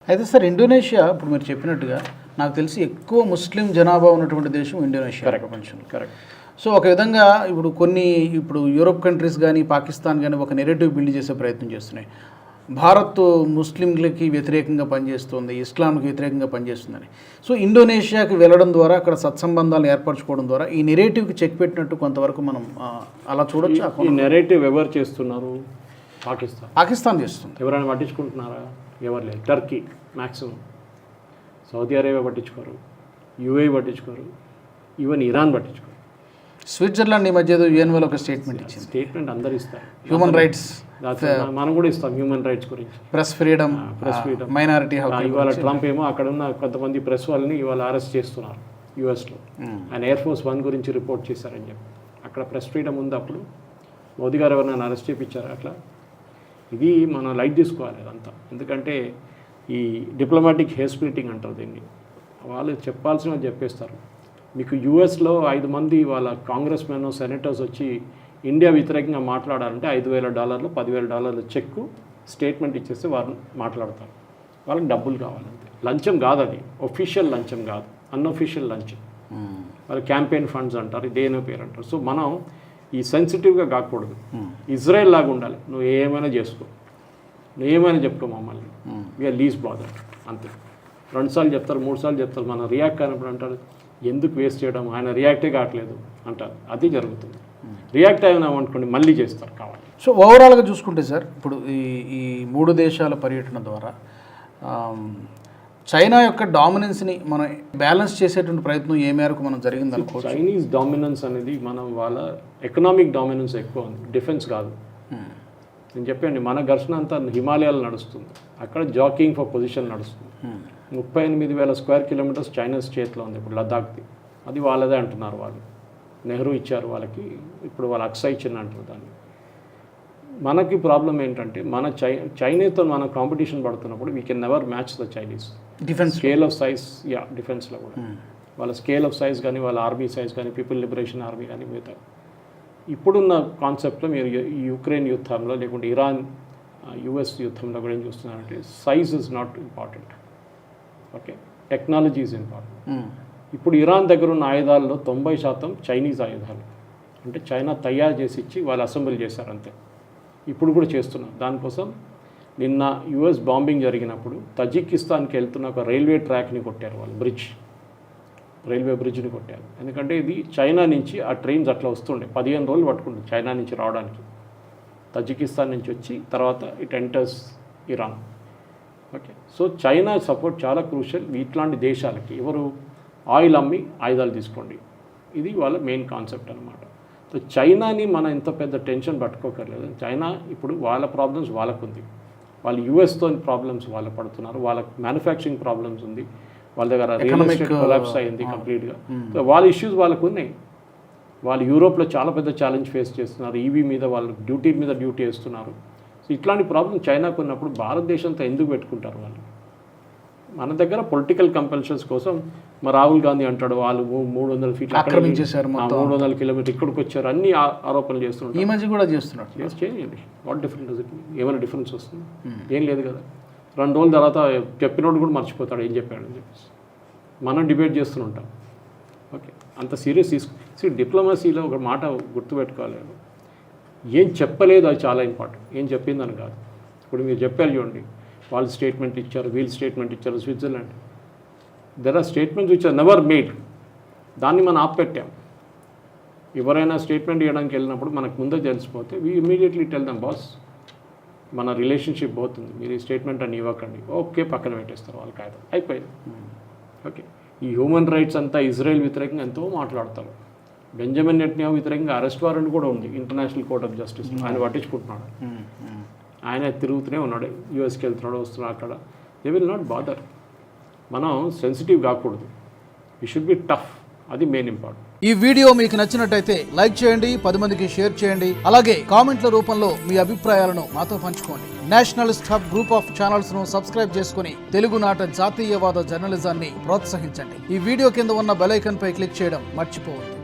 అయితే sir Indonesia ఇప్పుడు మీరు చెప్పినట్టుగా నాకు తెలిసి ఎక్కువ ముస్లిం జనాభా ఉన్నటువంటి దేశం ఇండోనేషియా ప్రపంచంలో. కరెక్ట్. సో ఒక విధంగా ఇప్పుడు యూరోప్ కంట్రీస్ కానీ పాకిస్తాన్ కానీ ఒక నెరేటివ్ బిల్డ్ చేసే ప్రయత్నం చేస్తున్నాయి. భారత్ ముస్లింలకి వ్యతిరేకంగా పనిచేస్తుంది, ఇస్లాంకి వ్యతిరేకంగా పనిచేస్తుందని. సో ఇండోనేషియాకి వెళ్ళడం ద్వారా అక్కడ సత్సంబంధాలు ఏర్పరచుకోవడం ద్వారా ఈ నెరేటివ్కి చెక్ పెట్టినట్టు కొంతవరకు మనం అలా చూడొచ్చు. ఈ నెరేటివ్ ఎవరు చేస్తున్నారు? పాకిస్తాన్ చేస్తుంది. ఎవరైనా పట్టించుకుంటున్నారా? ఎవరు లేదు. టర్కీ మ్యాక్సిమం, సౌదీ అరేబియా పట్టించుకోరు, యూఏఈ పట్టించుకోరు, ఈవెన్ ఇరాన్ పట్టించుకోరు. స్విట్జర్లాండ్ ఈ మధ్య యుఎన్ఓలో ఒక స్టేట్మెంట్ ఇచ్చింది. స్టేట్మెంట్ అందరు ఇస్తారు. హ్యూమన్ రైట్స్, మనం కూడా ఇస్తాం హ్యూమన్ రైట్స్ గురించి. ప్రెస్ ఫ్రీడమ్, మైనారిటీ హక్కు. ఇవాళ ట్రంప్ ఏమో అక్కడ ఉన్న కొంతమంది ప్రెస్ వాళ్ళని ఇవాళ అరెస్ట్ చేస్తున్నారు యూఎస్లో. ఆయన ఎయిర్ ఫోర్స్ 1 గురించి రిపోర్ట్ చేశారని చెప్పి. అక్కడ ప్రెస్ ఫ్రీడమ్ ఉంది. అప్పుడు మోదీ గారు ఎవరైనా అరెస్ట్ చేయించారు అట్లా. ఇది మనం లైట్ తీసుకోవాలి అదంతా. ఎందుకంటే ఈ డిప్లొమాటిక్ హెయిర్ స్ప్లిట్టింగ్ అంటారు దీన్ని. వాళ్ళు చెప్పాల్సినవి చెప్పేస్తారు. మీకు యూఎస్లో 5 మంది వాళ్ళ కాంగ్రెస్ మెన్, సెనేటర్స్ వచ్చి ఇండియా వ్యతిరేకంగా మాట్లాడాలంటే $5,000, $10,000 చెక్కు స్టేట్మెంట్ ఇచ్చేస్తే వాళ్ళు మాట్లాడతారు. వాళ్ళకి డబ్బులు కావాలంతే. లంచం కాదు అది, ఒఫీషియల్ లంచం కాదు, అన్అఫీషియల్ లంచం. వాళ్ళు క్యాంపెయిన్ ఫండ్స్ అంటారు, ఇదేనో పేరు అంటారు. సో మనం ఈ సెన్సిటివ్గా కాకూడదు. ఇజ్రాయెల్ లాగా ఉండాలి. నువ్వు ఏమైనా చేసుకో, నువ్వు ఏమైనా చెప్పుకో, మమ్మల్ని వీఆర్ లీజ్ బాదర్ అంతే. 2 సార్లు చెప్తారు, 3 సార్లు చెప్తారు. మనం రియాక్ట్ అయినప్పుడు అంటారు ఎందుకు వేస్ట్ చేయడం, ఆయన రియాక్టే కావట్లేదు అంటారు. అది జరుగుతుంది. రియాక్ట్ అయినామనుకోండి మళ్ళీ చేస్తారు కావాలి. సో ఓవరాల్గా చూసుకుంటే సార్, ఇప్పుడు ఈ 3 దేశాల పర్యటన ద్వారా చైనా యొక్క డామినెన్స్ని మనం బ్యాలెన్స్ చేసేటువంటి ప్రయత్నం ఏ మేరకు మనం జరిగింది అనుకోవచ్చు. చైనీస్ డామినెన్స్ అనేది వాళ్ళ ఎకనామిక్ డామినెన్స్ ఎక్కువ ఉంది, డిఫెన్స్ కాదు. నేను చెప్పండి, మన ఘర్షణ అంతా హిమాలయాలు నడుస్తుంది, అక్కడ జాకింగ్ ఫర్ పొజిషన్ నడుస్తుంది. 38,000 స్క్వేర్ కిలోమీటర్స్ చైనా చేతిలో ఉంది ఇప్పుడు లద్దాఖ్ది. అది వాళ్ళదే అంటున్నారు వాళ్ళు. నెహ్రూ ఇచ్చారు వాళ్ళకి, ఇప్పుడు వాళ్ళ అక్సా ఇచ్చిన అంటారు దాన్ని. మనకి ప్రాబ్లం ఏంటంటే మన చైనాతో మనం కాంపిటీషన్ పడుతున్నప్పుడు we can never match the Chinese defence scale of size. డిఫెన్స్లో కూడా వాళ్ళ స్కేల్ ఆఫ్ సైజ్ కానీ, వాళ్ళ ఆర్మీ సైజ్ కానీ, పీపుల్ లిబరేషన్ ఆర్మీ కానీ, మిగతా ఇప్పుడున్న కాన్సెప్ట్లో మీరు యుక్రెయిన్ యుద్ధంలో లేకుంటే ఇరాన్ యుఎస్ యుద్ధంలో కూడా ఏం చూస్తున్నారంటే size is not important, okay, technology is important. ఇప్పుడు ఇరాన్ దగ్గర ఉన్న ఆయుధాల్లో 90% చైనీస్ ఆయుధాలు, అంటే చైనా తయారు చేసి ఇచ్చి వాళ్ళు అసెంబ్లీ చేశారు అంతే. ఇప్పుడు కూడా చేస్తున్నారు. దానికోసం నిన్న యుఎస్ బాంబింగ్ జరిగినప్పుడు తజికిస్తాన్కి వెళ్తున్న ఒక రైల్వే ట్రాక్ని కొట్టారు వాళ్ళు, రైల్వే బ్రిడ్జ్ని కొట్టారు. ఎందుకంటే ఇది చైనా నుంచి ఆ ట్రైన్స్ అట్లా వస్తుండే 15 రోజులు పట్టుకుంటుంది చైనా నుంచి రావడానికి. తజికిస్తాన్ నుంచి వచ్చి తర్వాత it enters Iran, okay. So China support చాలా క్రూషియల్ ఇట్లాంటి దేశాలకి. ఎవరు ఆయిల్ అమ్మి ఆయుధాలు తీసుకోండి, ఇది వాళ్ళ మెయిన్ కాన్సెప్ట్ అనమాట. సో చైనాని మనం ఇంత పెద్ద టెన్షన్ పట్టుకోకర్లేదు. చైనా ఇప్పుడు వాళ్ళ ప్రాబ్లమ్స్ వాళ్ళకుంది, వాళ్ళు యూఎస్తో ప్రాబ్లమ్స్ వాళ్ళు పడుతున్నారు, వాళ్ళకి మ్యానుఫ్యాక్చరింగ్ ప్రాబ్లమ్స్ ఉంది, వాళ్ళ దగ్గర రియల్ ఎస్టేట్ కొలాప్స్ అయింది కంప్లీట్గా. సో వాళ్ళ ఇష్యూస్ వాళ్ళకు ఉన్నాయి. వాళ్ళు యూరోప్లో చాలా పెద్ద ఛాలెంజ్ ఫేస్ చేస్తున్నారు, ఈవీ మీద వాళ్ళు డ్యూటీ వేస్తున్నారు. సో ఇట్లాంటి ప్రాబ్లం చైనాకు ఉన్నప్పుడు భారతదేశంతో ఎందుకు పెట్టుకుంటారు వాళ్ళు? మన దగ్గర పొలిటికల్ కంపల్షన్స్ కోసం మా రాహుల్ గాంధీ అంటాడు వాళ్ళు 300 ఫీట్లు ఆక్రమించేశారు, 300 కిలోమీటర్ ఇక్కడికి వచ్చారు, అన్ని ఆరోపణలు చేస్తున్నారు. ఈ మధ్య కూడా చేస్తున్నారు. చేయండి, వాట్ డిఫరెంట్ ఇస్ ఇట్? ఏమైనా డిఫరెన్స్ వస్తుంది? ఏం లేదు కదా. 2 రోజుల తర్వాత చెప్పినోడు కూడా మర్చిపోతాడు ఏం చెప్పాడని చెప్పేసి. మనం డిబేట్ చేస్తుంటాం, ఓకే. అంత సీరియస్ డిప్లొమసీలో ఒక మాట గుర్తుపెట్టుకోవాలి, ఏం చెప్పలేదు అది చాలా ఇంపార్టెంట్, ఏం చెప్పిందని కాదు. ఇప్పుడు మీరు చెప్పారు చూడండి, వాళ్ళు స్టేట్మెంట్ ఇచ్చారు, వీళ్ళు స్టేట్మెంట్ ఇచ్చారు. Switzerland there are statements which are never made, దాన్ని మనం ఆపెట్టాం. ఎవరైనా స్టేట్మెంట్ ఇవ్వడానికి వెళ్ళినప్పుడు మనకు ముందే తెలిసిపోతే we immediately tell them boss మన రిలేషన్షిప్ పోతుంది, మీరు ఈ స్టేట్మెంట్ అని ఇవ్వకండి, ఓకే, పక్కన పెట్టేస్తారు వాళ్ళు, కాదు అయిపోయింది, ఓకే. ఈ హ్యూమన్ రైట్స్ అంతా ఇజ్రాయెల్ వ్యతిరేకంగా ఎంతో మాట్లాడతారు. బెంజమిన్ నెటన్యాహు వ్యతిరేకంగా అరెస్ట్ వారెంట్ కూడా ఉంది ఇంటర్నేషనల్ కోర్ట్ ఆఫ్ జస్టిస్. ఆయన పట్టించుకుంటున్నాడు, ఆయన తిరుగుతూనే ఉన్నాడు, యూఎస్కి వెళ్తున్నాడు, వస్తున్నాడు. అక్కడ దే విల్ నాట్ బాదర్. మనం సెన్సిటివ్ కాకూడదు, వీ షుడ్ బి టఫ్, అది మెయిన్ ఇంపార్టెంట్. ఈ వీడియో మీకు నచ్చినట్టయితే లైక్ చేయండి, 10 మందికి షేర్ చేయండి, అలాగే కామెంట్ల రూపంలో మీ అభిప్రాయాలను మాతో పంచుకోండి. Nationalist hub group of channels ను సబ్స్క్రైబ్ చేసుకుని తెలుగునాట జాతీయవాద జర్నలిజాన్ని ప్రోత్సహించండి. ఈ వీడియో కింద ఉన్న బెల్ ఐకాన్ పై క్లిక్ చేయడం మర్చిపోవద్దు.